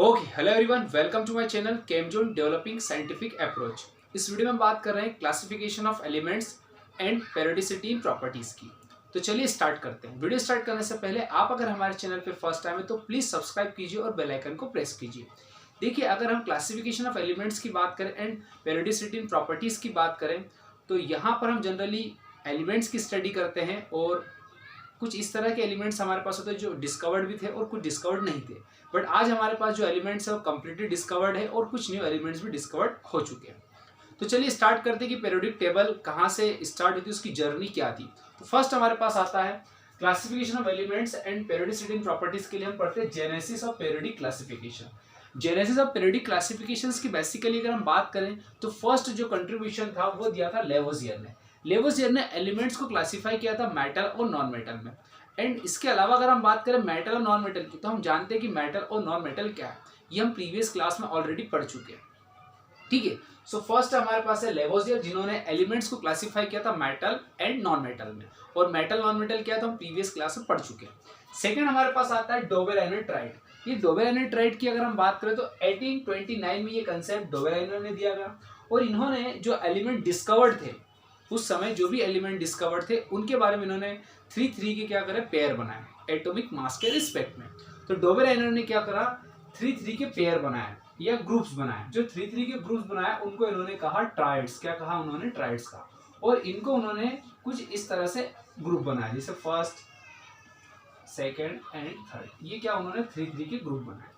Okay, hello everyone, welcome to my channel Chemzone developing scientific approach. इस video में हम बात कर रहे हैं classification of elements and periodicity in properties की। तो चलिए स्टार्ट करते हैं। वीडियो स्टार्ट करने से पहले आप अगर हमारे चैनल पर फर्स्ट टाइम है तो प्लीज सब्सक्राइब कीजिए और बेल आइकन को प्रेस कीजिए। देखिए, अगर हम क्लासिफिकेशन ऑफ एलिमेंट्स की बात करें एंड पेरियोडिसिटी इन प्रॉपर्टीज की बात करें तो यहाँ पर हम जनरली एलिमेंट्स की स्टडी करते हैं और कुछ इस तरह के एलिमेंट्स हमारे पास होते हैं जो डिस्कवर्ड भी थे और कुछ डिस्कवर्ड नहीं थे। बट आज हमारे पास जो एलिमेंट्स है वो कम्प्लीटली डिस्कवर्ड है और कुछ न्यू एलिमेंट्स भी डिस्कवर्ड हो चुके हैं। तो चलिए स्टार्ट करते हैं कि पीरियोडिक टेबल कहाँ से स्टार्ट हुई थी, उसकी जर्नी क्या थी। तो फर्स्ट हमारे पास आता है classification of elements and periodicity in properties के लिए हम पढ़ते हैं genesis of periodic classification. Genesis of periodic classifications की बेसिकली अगर हम बात करें तो फर्स्ट जो कंट्रीब्यूशन था वो दिया था लेवोजियर ने। लेवोजियर ने एलिमेंट्स को क्लासिफाई किया था मेटल और नॉन मेटल में। एंड इसके अलावा अगर हम बात करें मेटल और नॉन मेटल की तो हम जानते हैं कि मेटल और नॉन मेटल क्या है, ये हम प्रीवियस क्लास में ऑलरेडी पढ़ चुके हैं। ठीक है, सो फर्स्ट हमारे पास है लेवोजियर जिन्होंने एलिमेंट्स को क्लासिफाई किया था मेटल एंड नॉन मेटल में, और मेटल नॉन मेटल क्या था हम प्रीवियस क्लास में पढ़ चुके हैं। सेकंड हमारे पास आता है डोबेरेनेट्राइट। ये डोबेरेनेट्राइट की अगर हम बात करें तो 1829 में ये कंसेप्ट डोबेरेने ने दिया गया, और इन्होंने जो एलिमेंट डिस्कवर्ड थे उस समय, जो भी एलिमेंट डिस्कवर्ड थे उनके बारे में इन्होंने 3 के क्या करे, पेयर बनाए एटॉमिक मास के रिस्पेक्ट में। तो डोबेरेने ने क्या करा, 3 के पेयर बनाए या ग्रुप्स बनाए। जो 3 के ग्रुप्स बनाए उनको इन्होंने कहा ट्राइड्स। क्या कहा उन्होंने? ट्राइड्स कहा। और इनको उन्होंने कुछ इस तरह से ग्रुप बनाए, जैसे फर्स्ट, सेकेंड एंड थर्ड। ये क्या उन्होंने 3 के ग्रुप बनाए।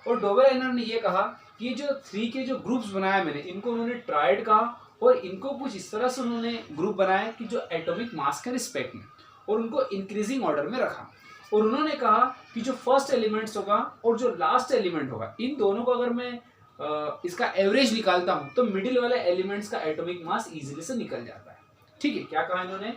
और डोबेरेने ने ये कहा कि जो 3 के जो ग्रुप्स बनाए मैंने, इनको उन्होंने ट्राइड कहा, और इनको कुछ इस तरह से उन्होंने ग्रुप बनाया कि जो एटॉमिक मास के रिस्पेक्ट में, और उनको इंक्रीजिंग ऑर्डर में रखा। और उन्होंने कहा कि जो फर्स्ट एलिमेंट्स होगा और जो लास्ट एलिमेंट होगा, इन दोनों को अगर मैं इसका एवरेज निकालता हूं तो मिडिल वाले एलिमेंट्स का एटॉमिक मास इजीली से निकल जाता है। ठीक है, क्या कहा इन्होंने?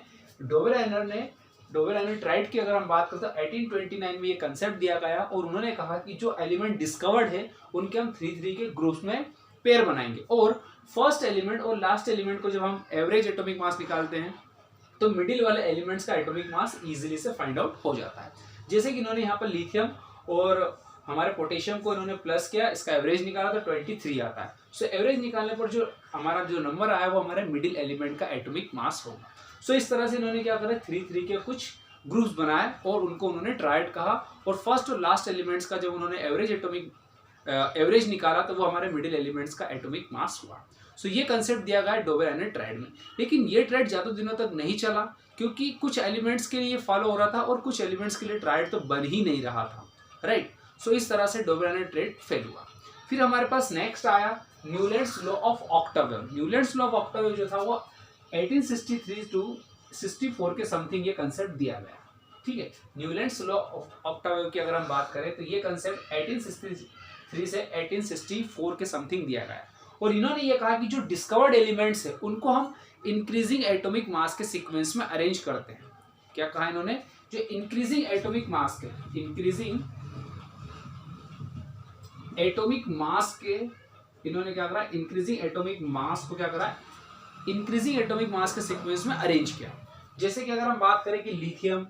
डोबेरेनेट्राइट की अगर हम बात करते हैं 1829 में ये कंसेप्ट दिया गया, और उन्होंने कहा कि जो एलिमेंट डिस्कवर्ड है उनके हम 3 के ग्रुप्स में पेयर बनाएंगे, और फर्स्ट एलिमेंट और लास्ट एलिमेंट को जब हम एवरेज एटॉमिक मास निकालते हैं तो मिडिल वाले एलिमेंट्स का एटॉमिक मास इजीली से फाइंड आउट हो जाता है। जैसे कि इन्होंने यहाँ पर लिथियम और हमारे पोटेशियम को इन्होंने प्लस किया, इसका एवरेज निकाला तो 23 आता है। सो एवरेज निकालने पर जो हमारा जो नंबर आया वो हमारे मिडिल एलिमेंट का एटॉमिक मास होगा। सो इस तरह से इन्होंने क्या करा, 3 के कुछ ग्रुप्स बनाए और उनको उन्होंने ट्राइड कहा, और फर्स्ट और लास्ट एलिमेंट्स का जब उन्होंने एवरेज निकाला तो वो हमारे मिडिल एलिमेंट्स का एटॉमिक मास हुआ। सो ये कंसेप्ट दिया गया है डोबेरेनेट्राइट में। लेकिन ये ट्राइड ज़्यादा दिनों तक नहीं चला, क्योंकि कुछ एलिमेंट्स के लिए ये फॉलो हो रहा था और कुछ एलिमेंट्स के लिए ट्राइड तो बन ही नहीं रहा था, राइट। सो इस तरह से डोबेरेनेट्राइट फेल हुआ। फिर हमारे पास नेक्स्ट आया Newlands law of octave. Newlands law of octave जो था वो 1863 to 64 के समथिंग ये कंसेप्ट दिया गया। ठीक है, न्यूलैंड्स लॉ ऑफ ऑक्टावेव की अगर हम बात करें तो ये कंसेप्ट 1863 से 1864 के समथिंग दिया गया, और इन्होंने ये कहा कि जो डिस्कवर्ड एलिमेंट्स है उनको हम इंक्रीजिंग एटॉमिक मास के सीक्वेंस में अरेंज करते हैं। क्या कहा इन्होंने? जो इंक्रीजिंग एटॉमिक मास के इन्होंने क्या करा, इंक्रीजिंग एटॉमिक मास को क्या करा, इंक्रीजिंग एटॉमिक मास के सीक्वेंस में अरेंज किया। जैसे कि अगर हम बात करें कि लिथियम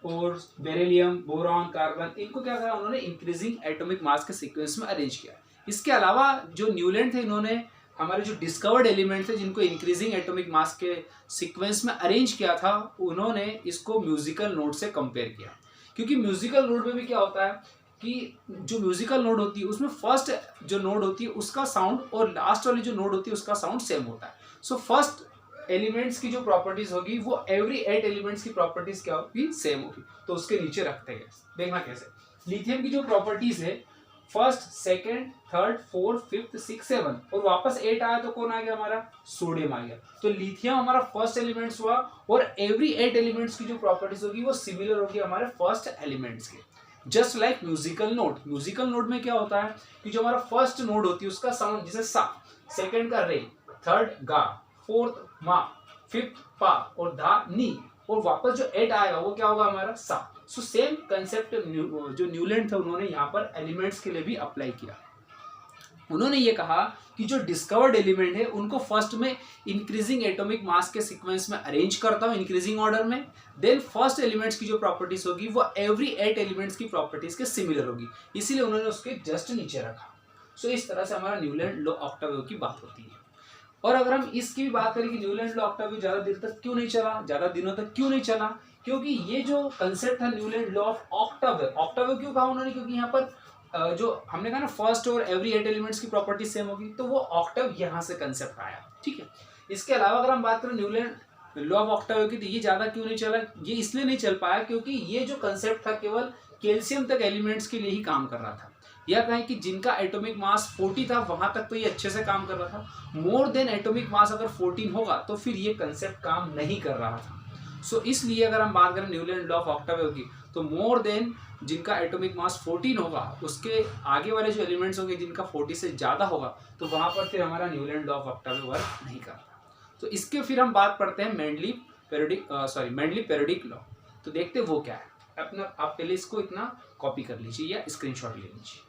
और बेरिलियम, बोरॉन, कार्बन, इनको क्या करा उन्होंने इंक्रीजिंग एटॉमिक मास के सीक्वेंस में अरेंज किया। इसके अलावा जो न्यूलैंड थे, इन्होंने हमारे जो डिस्कवर्ड एलिमेंट थे जिनको इंक्रीजिंग एटॉमिक मास के सीक्वेंस में अरेंज किया था, उन्होंने इसको म्यूजिकल नोट से कंपेयर किया। क्योंकि म्यूजिकल नोट में भी क्या होता है कि जो म्यूजिकल नोट होती है उसमें फर्स्ट जो नोट होती है उसका साउंड और लास्ट वाली जो नोट होती है उसका साउंड सेम होता है। सो फर्स्ट एलिमेंट्स की जो प्रॉपर्टीज होगी वो एवरी 8 एलिमेंट्स की प्रॉपर्टीज क्या होगी, सेम होगी। तो उसके नीचे रखते हैं, देखना कैसे। लिथियम की जो प्रॉपर्टीज है, first, second, third, fourth, fifth, 6, 7, और वापस 8 आया तो कौन आ गया हमारा? सोडियम आ गया। तो लिथियम हमारा फर्स्ट एलिमेंट्स हुआ, और एवरी 8 एलिमेंट्स की जो प्रॉपर्टीज होगी वो सिमिलर होगी हमारे फर्स्ट एलिमेंट्स के। Just like musical note. Musical note में क्या होता है कि जो हमारा फर्स्ट नोट होती है उसका साउंड जैसे सा, सेकेंड का रे, थर्ड गा, फोर्थ मा, फिफ्थ पा, और धा नी, और वापस जो 8 आएगा वो क्या होगा हमारा? सा। सो सेम कंसेप्ट जो न्यूलैंड थे उन्होंने यहाँ पर एलिमेंट्स के लिए भी अप्लाई किया। उन्होंने ये कहा कि जो डिस्कवर्ड एलिमेंट है उनको फर्स्ट में इंक्रीजिंग एटॉमिक मास के सीक्वेंस में अरेंज करता हूँ इंक्रीजिंग ऑर्डर में, देन फर्स्ट एलिमेंट्स की जो प्रॉपर्टीज होगी वो एवरी 8 एलिमेंट्स की प्रॉपर्टीज के सिमिलर होगी, इसीलिए उन्होंने उसके जस्ट नीचे रखा। सो इस तरह से हमारा न्यूलैंड लॉ ऑक्टावियो की बात होती है। और अगर हम इसकी भी बात करें कि न्यूलैंड लॉ ऑक्टावियो ज़्यादा देर तक क्यों नहीं चला, ज़्यादा दिनों तक क्यों नहीं चला, क्योंकि ये जो कंसेप्ट था Newland law of octave, octave क्यों कहा उन्होंने, क्योंकि यहाँ पर जो हमने कहा ना फर्स्ट और एवरी 8 एलिमेंट्स की प्रॉपर्टी सेम होगी, तो वो ऑक्टाव यहाँ से कंसेप्ट आया। ठीक है, इसके अलावा अगर हम बात करें न्यूलैंड लॉ ऑफ ऑक्टावियो की, तो ये ज़्यादा क्यों नहीं चला, ये इसलिए नहीं चल पाया क्योंकि ये जो कंसेप्ट था केवल कैल्शियम तक एलिमेंट्स के लिए ही काम कर रहा था, या कहें कि जिनका एटॉमिक मास 40 था वहां तक तो ये अच्छे से काम कर रहा था। मोर देन एटॉमिक मास अगर 14 होगा तो फिर ये कंसेप्ट काम नहीं कर रहा था। सो इसलिए अगर हम बात करें न्यूलैंड लॉ ऑफ ऑक्टावियो की, तो मोर देन जिनका एटॉमिक मास 14 होगा उसके आगे वाले जो एलिमेंट्स होंगे जिनका 40 से ज़्यादा होगा, तो वहाँ पर फिर हमारा Newland law of octave work नहीं करता। तो इसके फिर हम बात पढ़ते हैं मेंडली पेरियोडिक लॉ। तो देखते हैं वो क्या है। अपना आप पहले इसको इतना कॉपी कर लीजिए या स्क्रीनशॉट ले लीजिए।